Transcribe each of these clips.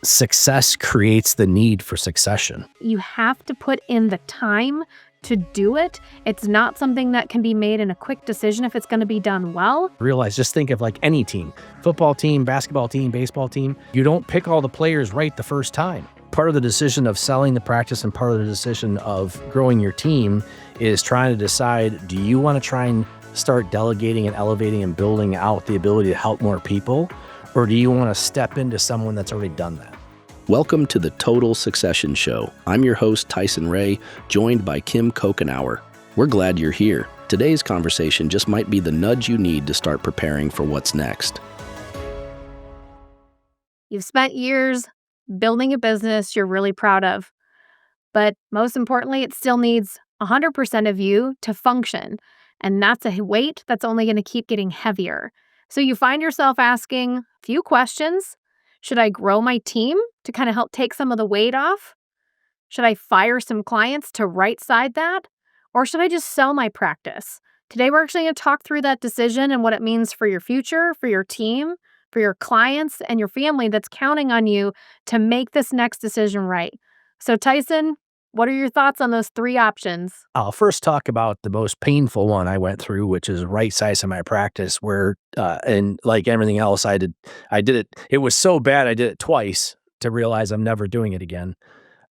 success creates the need for succession. You have to put in the time to do it. It's not something that can be made in a quick decision if it's going to be done well. Realize, just think of like any team, football team, basketball team, baseball team. You don't pick all the players right the first time. Part of the decision of selling the practice and part of the decision of growing your team is trying to decide, do you want to try and start delegating and elevating and building out the ability to help more people? Or do you want to step into someone that's already done that? Welcome to the Total Succession Show. I'm your host, Tyson Ray, joined by Kim Cochenour. We're glad you're here. Today's conversation just might be the nudge you need to start preparing for what's next. You've spent years building a business you're really proud of, but most importantly, it still needs 100% of you to function. And that's a weight that's only going to keep getting heavier. So you find yourself asking a few questions. Should I grow my team to kind of help take some of the weight off? Should I fire some clients to right-side that? Or should I just sell my practice? Today, we're actually going to talk through that decision and what it means for your future, for your team, for your clients, and your family that's counting on you to make this next decision right. So Tyson, what are your thoughts on those three options? I'll first talk about the most painful one I went through, which is right sizing my practice, where, and like everything else, I did it. It was so bad, I did it twice to realize I'm never doing it again.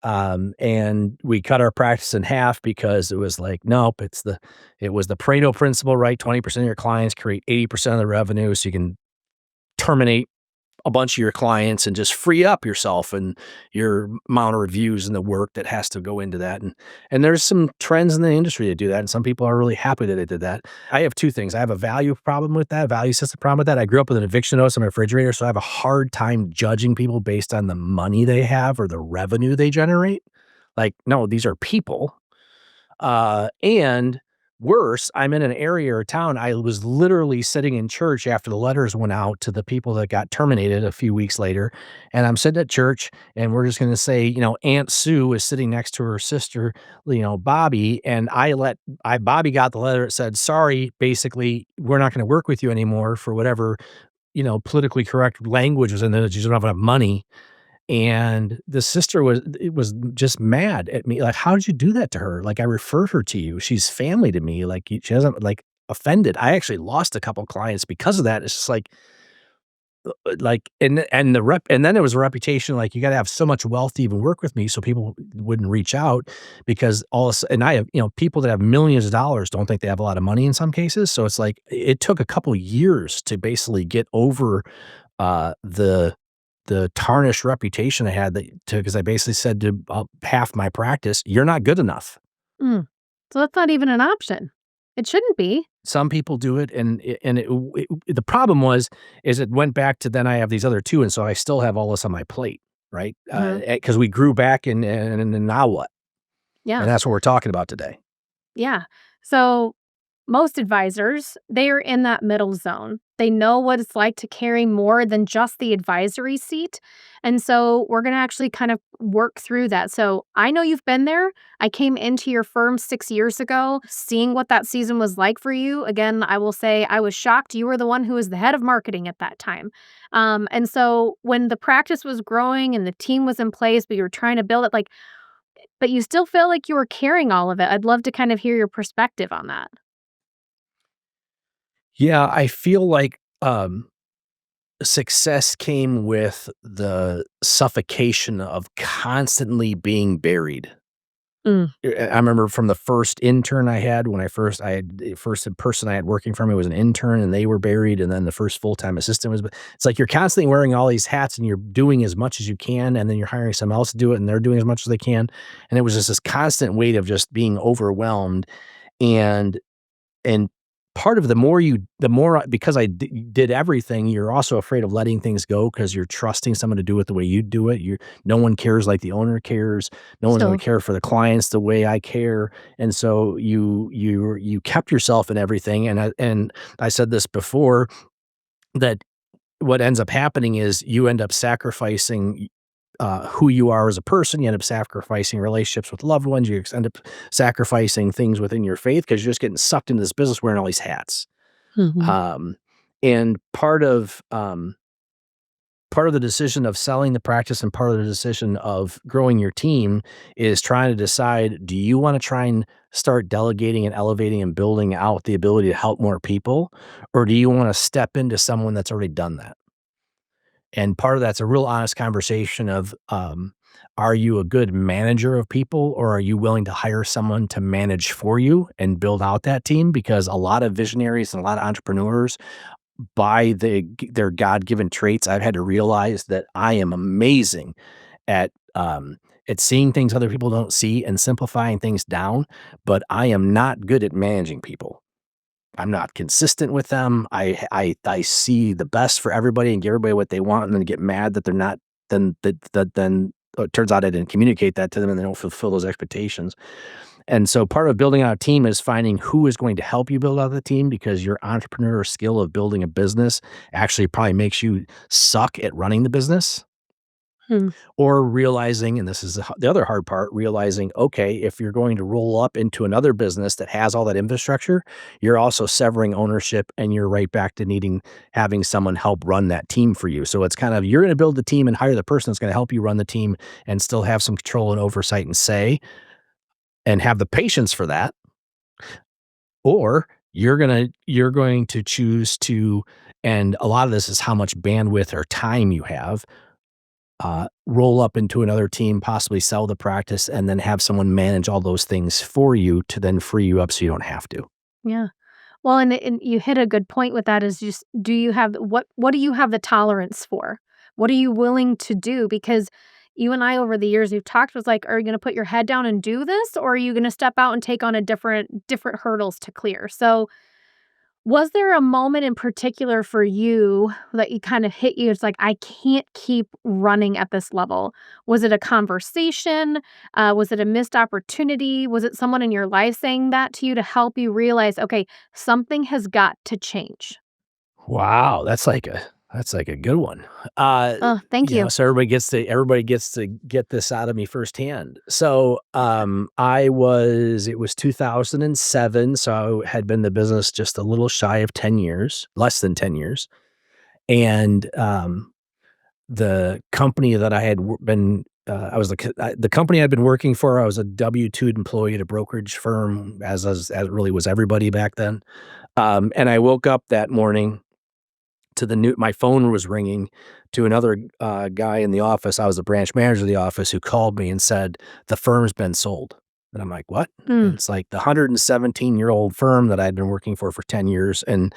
And we cut our practice in half because it was like, nope, it was the Pareto principle, right? 20% of your clients create 80% of the revenue. So you can terminate a bunch of your clients and just free up yourself and your amount of reviews and the work that has to go into that. And there's some trends in the industry that do that. And some people are really happy that they did that. I have two things. I have a value problem with that, value system problem with that. I grew up with an eviction notice on my refrigerator, so I have a hard time judging people based on the money they have or the revenue they generate. Like, no, these are people. And worse, I'm in an area or town. I was literally sitting in church after the letters went out to the people that got terminated a few weeks later. And I'm sitting at church and we're just going to say, Aunt Sue is sitting next to her sister, Bobby. And Bobby got the letter that said, sorry, basically, we're not going to work with you anymore for whatever, politically correct language was in there that you don't have enough money. And the sister was just mad at me. Like, how did you do that to her? Like, I referred her to you. She's family to me. Like, she hasn't offended. I actually lost a couple clients because of that. It's just and then there was a reputation, like, you got to have so much wealth to even work with me. So people wouldn't reach out because and I have, people that have millions of dollars don't think they have a lot of money in some cases. So it's like, it took a couple years to basically get over, the tarnished reputation I had because I basically said to half my practice, you're not good enough. So that's not even an option. It shouldn't be. Some people do it. And the problem is it went back to then I have these other two. And so I still have all this on my plate, right? Because we grew back and now what? Yeah. And that's what we're talking about today. Yeah. So most advisors, they are in that middle zone. They know what it's like to carry more than just the advisory seat. And so we're going to actually kind of work through that. So I know you've been there. I came into your firm 6 years ago, seeing what that season was like for you. Again, I will say I was shocked. You were the one who was the head of marketing at that time. And so when the practice was growing and the team was in place, but you were trying to build it, but you still feel like you were carrying all of it. I'd love to kind of hear your perspective on that. Yeah, I feel like success came with the suffocation of constantly being buried. I remember from the first intern I had, the first person I had working for me was an intern and they were buried. And then the first full-time assistant it's like you're constantly wearing all these hats and you're doing as much as you can. And then you're hiring someone else to do it and they're doing as much as they can. And it was just this constant weight of just being overwhelmed. And part of the more, because I did everything, you're also afraid of letting things go because you're trusting someone to do it the way you do it. No one cares like the owner cares. No one's going to care for the clients the way I care. And so you kept yourself in everything. And I said this before, that what ends up happening is you end up sacrificing who you are as a person. You end up sacrificing relationships with loved ones. You end up sacrificing things within your faith because you're just getting sucked into this business wearing all these hats. Mm-hmm. And part of part of the decision of selling the practice and part of the decision of growing your team is trying to decide, do you want to try and start delegating and elevating and building out the ability to help more people? Or do you want to step into someone that's already done that? And part of that's a real honest conversation of, are you a good manager of people, or are you willing to hire someone to manage for you and build out that team? Because a lot of visionaries and a lot of entrepreneurs, by their God-given traits, I've had to realize that I am amazing at, seeing things other people don't see and simplifying things down, but I am not good at managing people. I'm not consistent with them. I see the best for everybody and give everybody what they want, and then get mad that they're not. Then it turns out I didn't communicate that to them, and they don't fulfill those expectations. And so part of building out a team is finding who is going to help you build out the team, because your entrepreneur skill of building a business actually probably makes you suck at running the business. Hmm. Or realizing, and this is the other hard part, realizing, okay, if you're going to roll up into another business that has all that infrastructure, you're also severing ownership, and you're right back to having someone help run that team for you. So it's kind of, you're going to build the team and hire the person that's going to help you run the team and still have some control and oversight and say, and have the patience for that. Or you're going to choose to, and a lot of this is how much bandwidth or time you have, roll up into another team, possibly sell the practice, and then have someone manage all those things for you to then free you up so you don't have to. Yeah. Well, and you hit a good point with that, is just, do you have what do you have the tolerance for? What are you willing to do? Because you and I, over the years, we've talked, was like, are you going to put your head down and do this, or are you going to step out and take on a different hurdles to clear? So, was there a moment in particular for you that you kind of hit you? It's like, I can't keep running at this level. Was it a conversation? Was it a missed opportunity? Was it someone in your life saying that to you to help you realize, okay, something has got to change? Wow, that's like a good one. Uh, Oh, thank you. so everybody gets to get this out of me firsthand. So, it was 2007, so I had been in the business just a little shy of 10 years, less than 10 years. And, the company that I had been, I was the company I'd been working for, I was a W-2 employee at a brokerage firm, as really was everybody back then. And I woke up that morning to my phone was ringing to another, guy in the office. I was the branch manager of the office, who called me and said, "The firm's been sold." And I'm like, "What?" And Mm, it's like the 117-year-old firm that I'd been working for 10 years and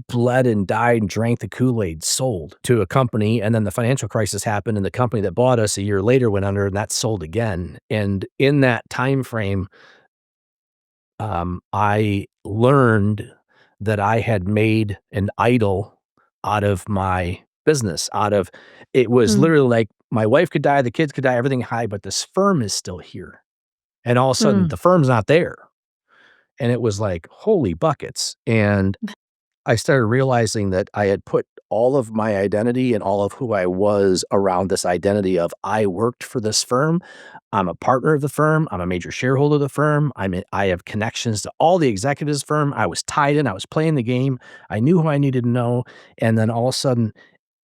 bled and died and drank the Kool-Aid, sold to a company. And then the financial crisis happened, and the company that bought us a year later went under, and that sold again. And in that time frame, I learned that I had made an idol out of my business. It was mm, literally like my wife could die, the kids could die, everything high, but this firm is still here. And all of a sudden, mm, the firm's not there. And it was like, holy buckets. And I started realizing that I had put all of my identity and all of who I was around this identity of, I worked for this firm. I'm a partner of the firm. I'm a major shareholder of the firm. I have connections to all the executives of the firm. I was tied in. I was playing the game. I knew who I needed to know. And then all of a sudden,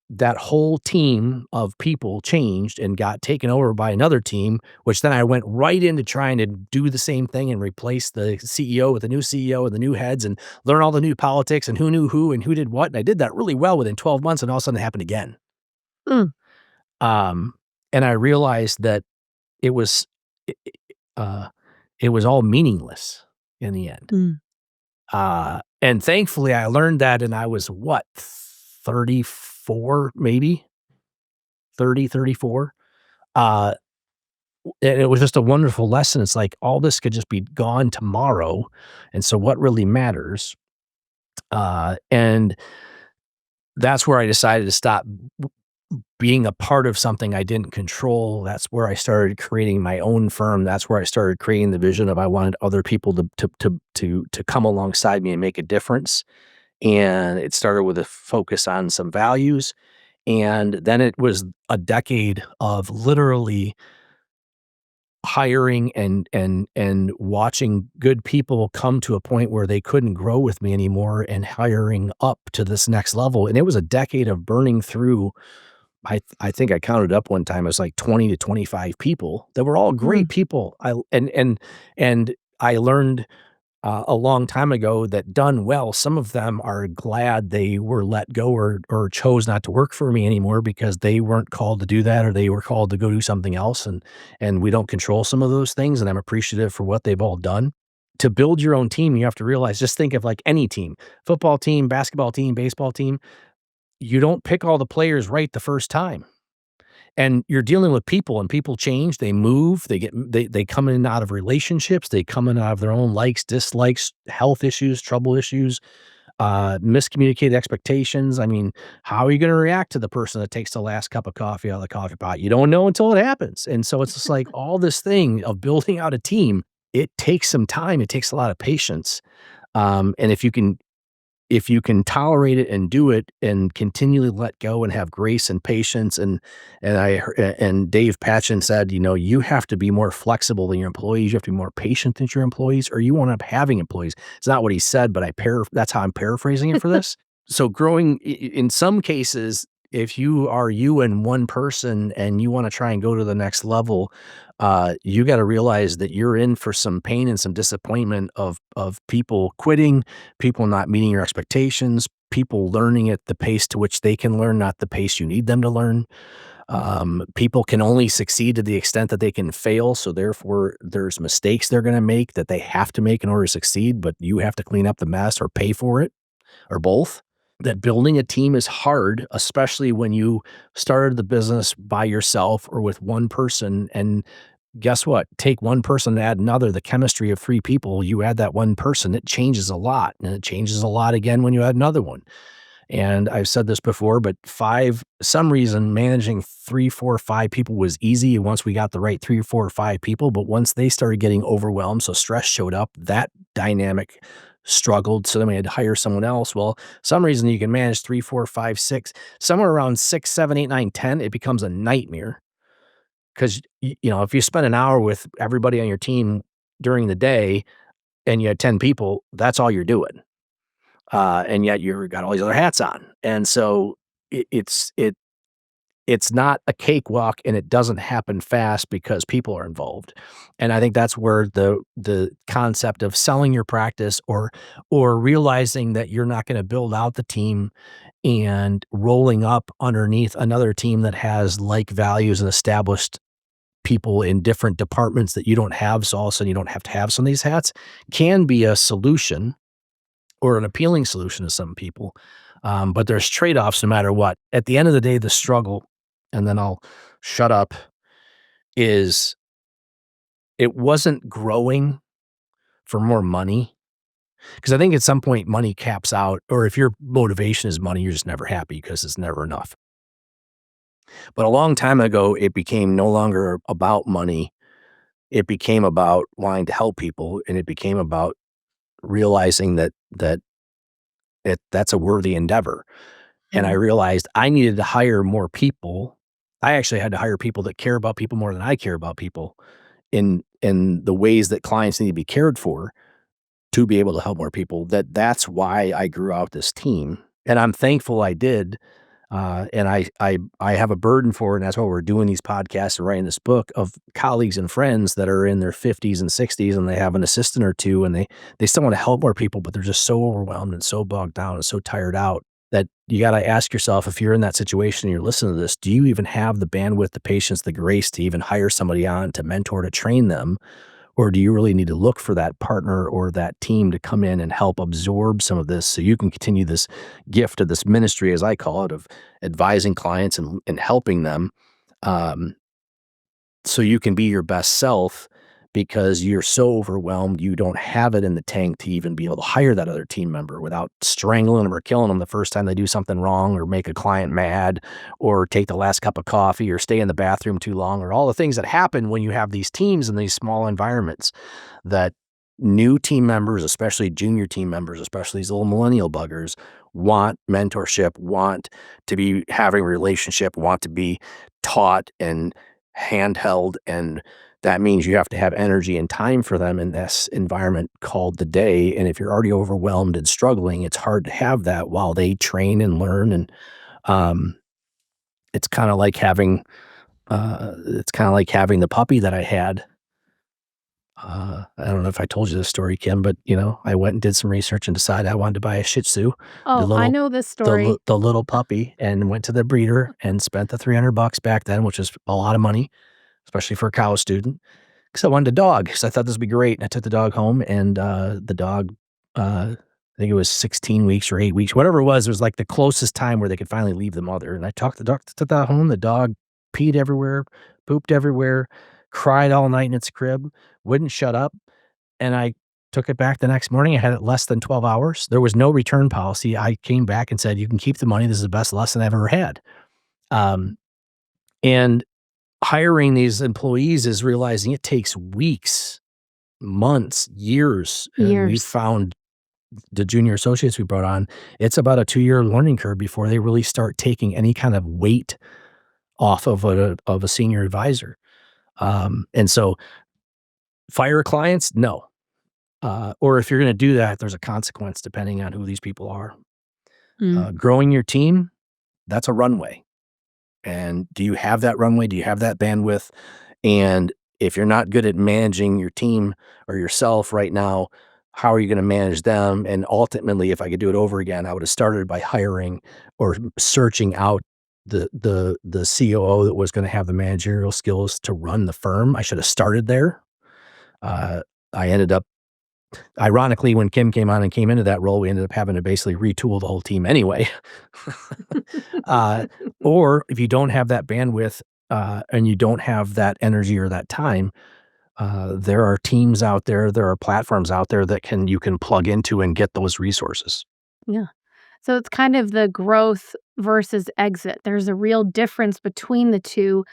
that whole team of people changed and got taken over by another team, which then I went right into trying to do the same thing and replace the CEO with the new CEO and the new heads and learn all the new politics and who knew who and who did what. And I did that really well within 12 months, and all of a sudden it happened again. mm, Um, and I realized that it was, it, it- uh, it was all meaningless in the end. mm, And thankfully I learned that, and I was 34, maybe 30, 34. Uh, and it was just a wonderful lesson. It's like, all this could just be gone tomorrow. And so what really matters? And that's where I decided to stop being a part of something I didn't control. That's where I started creating my own firm. That's where I started creating the vision of, I wanted other people to come alongside me and make a difference. And it started with a focus on some values. And then it was a decade of literally hiring and watching good people come to a point where they couldn't grow with me anymore and hiring up to this next level. And it was a decade of burning through. I think I counted up one time, it was like 20 to 25 people that were all great people. And I learned a long time ago that done well, some of them are glad they were let go or chose not to work for me anymore because they weren't called to do that, or they were called to go do something else. And we don't control some of those things. And I'm appreciative for what they've all done. To build your own team, you have to realize, just think of like any team, football team, basketball team, baseball team. You don't pick all the players right the first time. And you're dealing with people, and people change, they move, they come in and out of relationships, they come in and out of their own likes, dislikes, health issues, trouble issues, miscommunicated expectations. I mean, how are you gonna react to the person that takes the last cup of coffee out of the coffee pot? You don't know until it happens. And so it's just like all this thing of building out a team, it takes some time, it takes a lot of patience. And if you can tolerate it and do it and continually let go and have grace and patience, and Dave Patchen said, you have to be more flexible than your employees. You have to be more patient than your employees, or you won't end up having employees. It's not what he said, but that's how I'm paraphrasing it for this. So growing in some cases, if you are you and one person and you want to try and go to the next level, you got to realize that you're in for some pain and some disappointment of people quitting, people not meeting your expectations, people learning at the pace to which they can learn, not the pace you need them to learn. People can only succeed to the extent that they can fail. So therefore there's mistakes they're going to make that they have to make in order to succeed, but you have to clean up the mess or pay for it, or both. That building a team is hard, especially when you started the business by yourself or with one person. And guess what? Take one person to add another, the chemistry of three people, you add that one person, it changes a lot. And it changes a lot again when you add another one. And I've said this before, but some reason managing 3, 4, 5 people was easy once we got the right 3 or 4 or 5 people. But once they started getting overwhelmed, so stress showed up, that dynamic struggled. So then we had to hire someone else. Well, some reason you can manage 3, 4, 5, 6, somewhere around 6, 7, 8, 9, 10, it becomes a nightmare. Because, if you spend an hour with everybody on your team during the day and you had 10 people, that's all you're doing. And yet you've got all these other hats on. And so it's not a cakewalk, and it doesn't happen fast because people are involved. And I think that's where the concept of selling your practice or realizing that you're not going to build out the team and rolling up underneath another team that has like values and established people in different departments that you don't have, so all of a sudden you don't have to have some of these hats, can be a solution or an appealing solution to some people. But there's trade-offs no matter what. At the end of the day, the struggle, and then I'll shut up, is it wasn't growing for more money. Because I think at some point money caps out, or if your motivation is money, you're just never happy because it's never enough. But a long time ago, it became no longer about money. It became about wanting to help people, and it became about realizing that that's a worthy endeavor. And I realized I needed to hire more people. I actually had to hire people that care about people more than I care about people in the ways that clients need to be cared for to be able to help more people. That's why I grew out this team. And I'm thankful I did. And I have a burden for it. And that's why we're doing these podcasts and writing this book, of colleagues and friends that are in their 50s and 60s, and they have an assistant or two, and they still want to help more people, but they're just so overwhelmed and so bogged down and so tired out that you got to ask yourself, if you're in that situation and you're listening to this, do you even have the bandwidth, the patience, the grace to even hire somebody on to mentor, to train them? Or do you really need to look for that partner or that team to come in and help absorb some of this so you can continue this gift of this ministry, as I call it, of advising clients and helping them, so you can be your best self, because you're so overwhelmed, you don't have it in the tank to even be able to hire that other team member without strangling them or killing them the first time they do something wrong, or make a client mad, or take the last cup of coffee, or stay in the bathroom too long, or all the things that happen when you have these teams in these small environments. That new team members, especially junior team members, especially these little millennial buggers, want mentorship, want to be having a relationship, want to be taught and handheld, and that means you have to have energy and time for them in this environment called the day. And if you're already overwhelmed and struggling, it's hard to have that while they train and learn. And um, it's kind of like having the puppy that I had. I don't know if I told you this story, Kim, but I went and did some research and decided I wanted to buy a Shih Tzu, the Oh, I little know this story. the little puppy, and went to the breeder and spent the $300 back then, which is a lot of money, especially for a college student. Because I wanted a dog, so I thought this would be great, and I took the dog home, and the dog, I think it was 16 weeks or 8 weeks, whatever it was like the closest time where they could finally leave the mother, and I took the dog home. The dog peed everywhere, pooped everywhere, cried all night in its crib, wouldn't shut up, and I took it back the next morning. I had it less than 12 hours. There was no return policy. I came back and said, "You can keep the money. This is the best lesson I've ever had." Um, and hiring these employees is realizing it takes weeks, months, years, and we Years. found the junior associates we brought on, it's about a 2-year learning curve before they really start taking any kind of weight off of a senior advisor. And so fire clients, no. Or if you're gonna do that, there's a consequence depending on who these people are. Mm. Growing your team, that's a runway. And do you have that runway? Do you have that bandwidth? And if you're not good at managing your team or yourself right now, how are you going to manage them? And ultimately, if I could do it over again, I would have started by hiring or searching out the COO that was going to have the managerial skills to run the firm. I should have started there. I ended up, ironically, when Kim came on and came into that role, we ended up having to basically retool the whole team anyway. Or if you don't have that bandwidth and you don't have that energy or that time, there are teams out there, there are platforms out there that you can plug into and get those resources. Yeah. So it's kind of the growth versus exit. There's a real difference between the two.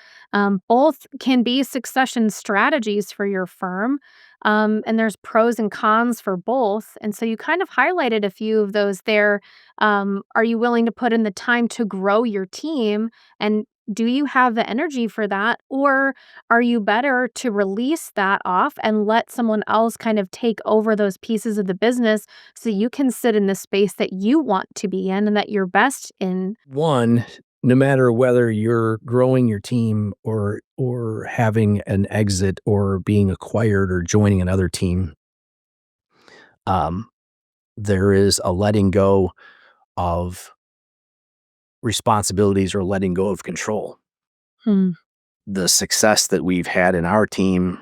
Both can be succession strategies for your firm, and there's pros and cons for both. And so you kind of highlighted a few of those there. Are you willing to put in the time to grow your team? And do you have the energy for that? Or are you better to release that off and let someone else kind of take over those pieces of the business so you can sit in the space that you want to be in and that you're best in? One, no matter whether you're growing your team or having an exit or being acquired or joining another team, um, there is a letting go of responsibilities or letting go of control. Hmm. The success that we've had in our team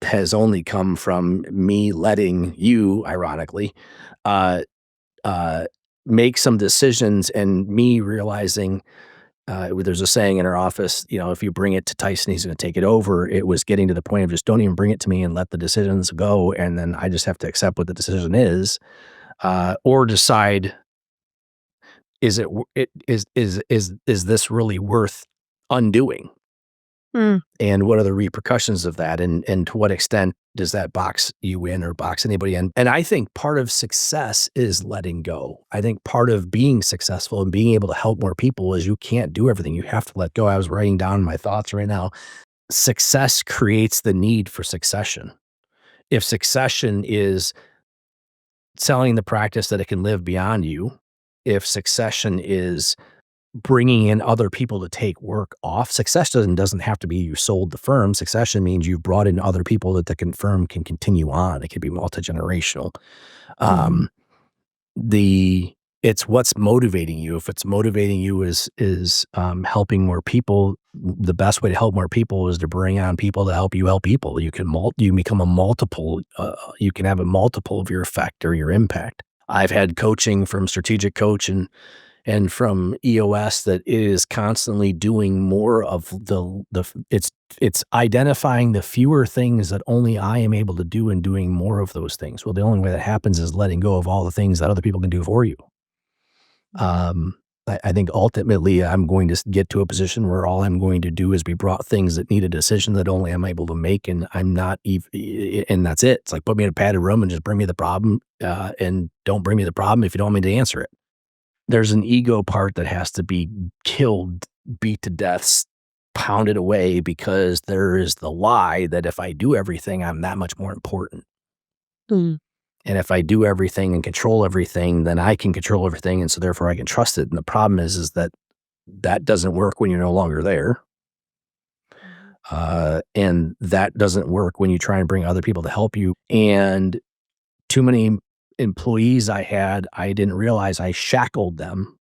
has only come from me letting you, ironically, uh, uh, make some decisions and me realizing there's a saying in our office, if you bring it to Tyson, he's going to take it over. It was getting to the point of just don't even bring it to me and let the decisions go. And then I just have to accept what the decision is or decide, is this really worth undoing? Hmm. And what are the repercussions of that? And to what extent does that box you in or box anybody in? And I think part of success is letting go. I think part of being successful and being able to help more people is you can't do everything. You have to let go. I was writing down my thoughts right now. Success creates the need for succession. If succession is selling the practice that it can live beyond you, if succession is bringing in other people to take work off. Success doesn't have to be you sold the firm. Succession means you've brought in other people that firm can continue on. It could be multi-generational. Mhm. Um, it's what's motivating you. If it's motivating you is helping more people, the best way to help more people is to bring on people to help people. You can you become a multiple. You can have a multiple of your effect or your impact. I've had coaching from strategic coach and from EOS that it is constantly doing more of it's identifying the fewer things that only I am able to do and doing more of those things. Well, the only way that happens is letting go of all the things that other people can do for you. I think ultimately I'm going to get to a position where all I'm going to do is be brought things that need a decision that only I'm able to make, and I'm not even, and that's it. It's like put me in a padded room and just bring me the problem, and don't bring me the problem if you don't want me to answer it. There's an ego part that has to be killed, beat to death, pounded away because there is the lie that if I do everything, I'm that much more important. Mm. And if I do everything and control everything, then I can control everything, and so therefore I can trust it. And the problem is that that doesn't work when you're no longer there. And that doesn't work when you try and bring other people to help you. And too many employees I had, I didn't realize I shackled them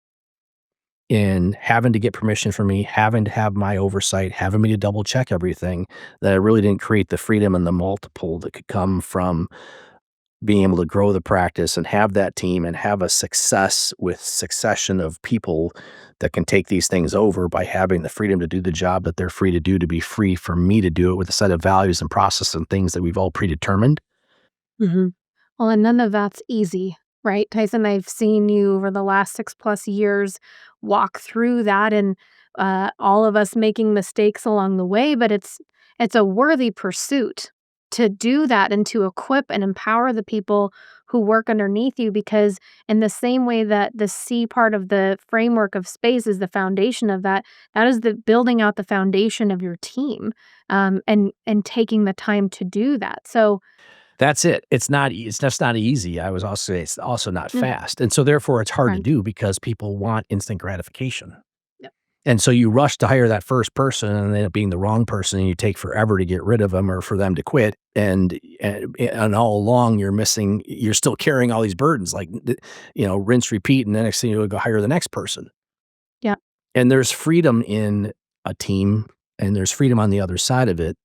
in having to get permission from me, having to have my oversight, having me to double check everything, that I really didn't create the freedom and the multiple that could come from being able to grow the practice and have that team and have a success with succession of people that can take these things over by having the freedom to do the job that they're free to do, to be free for me to do it with a set of values and process and things that we've all predetermined. Mhm. Well, and none of that's easy, right, Tyson? I've seen you over the last 6+ years walk through that, and all of us making mistakes along the way, but it's a worthy pursuit to do that and to equip and empower the people who work underneath you, because in the same way that the C part of the framework of space is the foundation of that, that is the building out the foundation of your team, and taking the time to do that. So, That's it. It's just not easy. It's also not mm, fast. And so therefore it's hard to right. do because people want instant gratification. Yep. And so you rush to hire that first person and they end up being the wrong person, and you take forever to get rid of them or for them to quit. And all along you're still carrying all these burdens, like, rinse, repeat. And the next thing you go hire the next person. Yeah. And there's freedom in a team and there's freedom on the other side of it.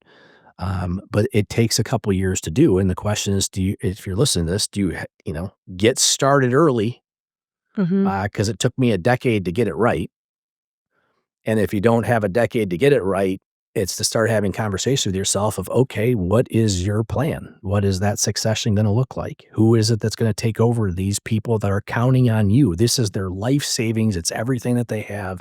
But it takes a couple years to do. And the question is, if you're listening to this, get started early? Mhm. Because it took me a decade to get it right. And if you don't have a decade to get it right, it's to start having conversations with yourself of, okay, what is your plan? What is that succession going to look like? Who is it that's going to take over these people that are counting on you? This is their life savings. It's everything that they have.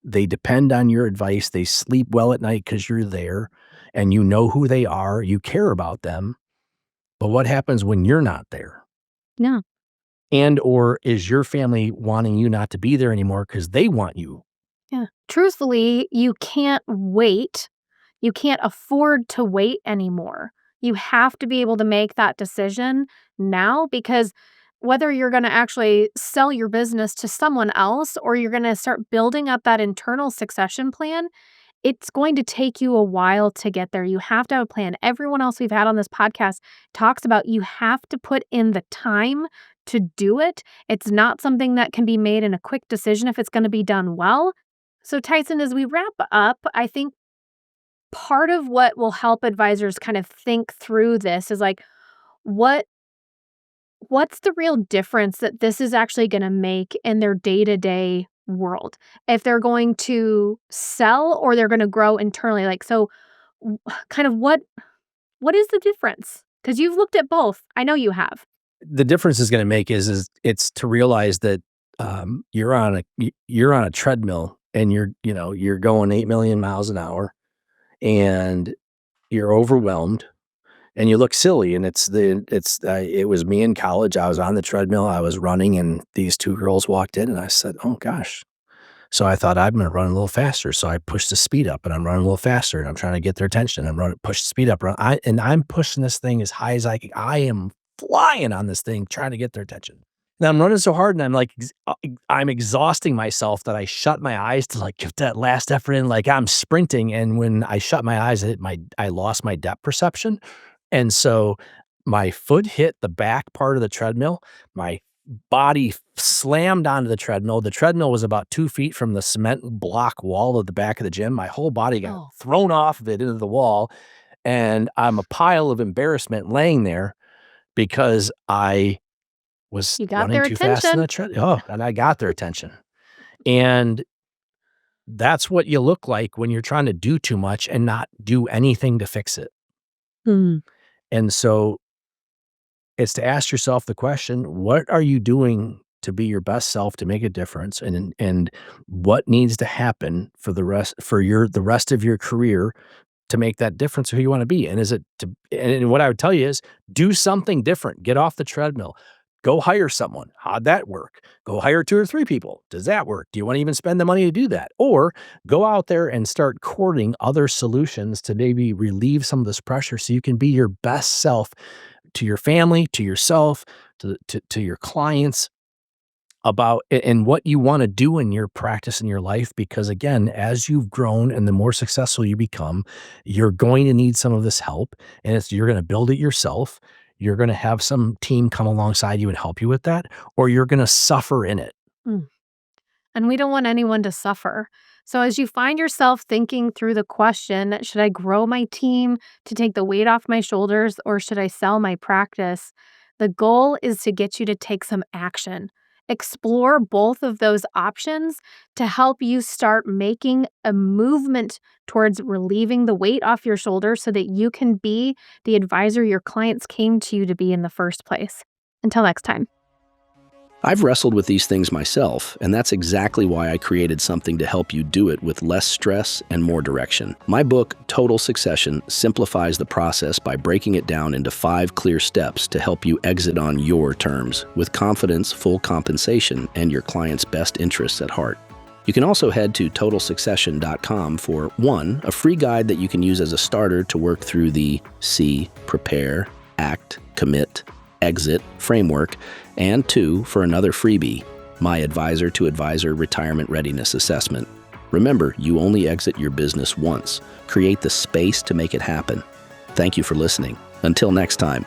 They depend on your advice. They sleep well at night because you're there and you know who they are. You care about them. But what happens when you're not there? Yeah. And or is your family wanting you not to be there anymore because they want you? Yeah. Truthfully, you can't wait. You can't afford to wait anymore. You have to be able to make that decision now, because whether you're going to actually sell your business to someone else or you're going to start building up that internal succession plan, it's going to take you a while to get there. You have to have a plan. Everyone else we've had on this podcast talks about you have to put in the time to do it. It's not something that can be made in a quick decision if it's going to be done well. So, Tyson, as we wrap up, I think part of what will help advisors kind of think through this is like, what what's the real difference that this is actually going to make in their day-to-day world, if they're going to sell or they're going to grow internally? Like, so kind of what is the difference? Because you've looked at both. I know you have. The difference is going to make is it's to realize that you're on a treadmill and you're going 8 million miles an hour and you're overwhelmed and you look silly. And it was me in college. I was on the treadmill. I was running, and these two girls walked in, and I said, "Oh gosh." So I thought I'm going to run a little faster. So I pushed the speed up, and I'm running a little faster, and I'm trying to get their attention. Push the speed up. I'm pushing this thing as high as I can. I am flying on this thing, trying to get their attention. And I'm running so hard, and I'm exhausting myself that I shut my eyes to like get that last effort in. Like I'm sprinting. And when I shut my eyes, I lost my depth perception. And so my foot hit the back part of the treadmill. My body slammed onto the treadmill. The treadmill was about 2 feet from the cement block wall of the back of the gym. My whole body got Oh, thrown off of it into the wall. And I'm a pile of embarrassment laying there because I was you got running their too fast in attention. the treadmill. Oh, and I got their attention. And that's what you look like when you're trying to do too much and not do anything to fix it. Mm, And so it's to ask yourself the question, what are you doing to be your best self, to make a difference? And what needs to happen for the rest of your career to make that difference of who you want to be? And what I would tell you is do something different. Get off the treadmill. Go hire someone. How'd that work? Go hire 2 or 3 people. Does that work? Do you want to even spend the money to do that? Or go out there and start courting other solutions to maybe relieve some of this pressure so you can be your best self to your family, to yourself, to your clients about and what you want to do in your practice in your life. Because again, as you've grown and the more successful you become, you're going to need some of this help, and you're going to build it yourself. You're going to have some team come alongside you and help you with that, or you're going to suffer in it. Mm. And we don't want anyone to suffer. So as you find yourself thinking through the question, should I grow my team to take the weight off my shoulders, or should I sell my practice? The goal is to get you to take some action. Explore both of those options to help you start making a movement towards relieving the weight off your shoulders so that you can be the advisor your clients came to you to be in the first place. Until next time. I've wrestled with these things myself, and that's exactly why I created something to help you do it with less stress and more direction. My book, Total Succession, simplifies the process by breaking it down into 5 clear steps to help you exit on your terms, with confidence, full compensation, and your client's best interests at heart. You can also head to TotalSuccession.com for 1, a free guide that you can use as a starter to work through the see, prepare, act, commit, exit framework, and 2, for another freebie, my Advisor to Advisor Retirement Readiness Assessment. Remember, you only exit your business once. Create the space to make it happen. Thank you for listening. Until next time.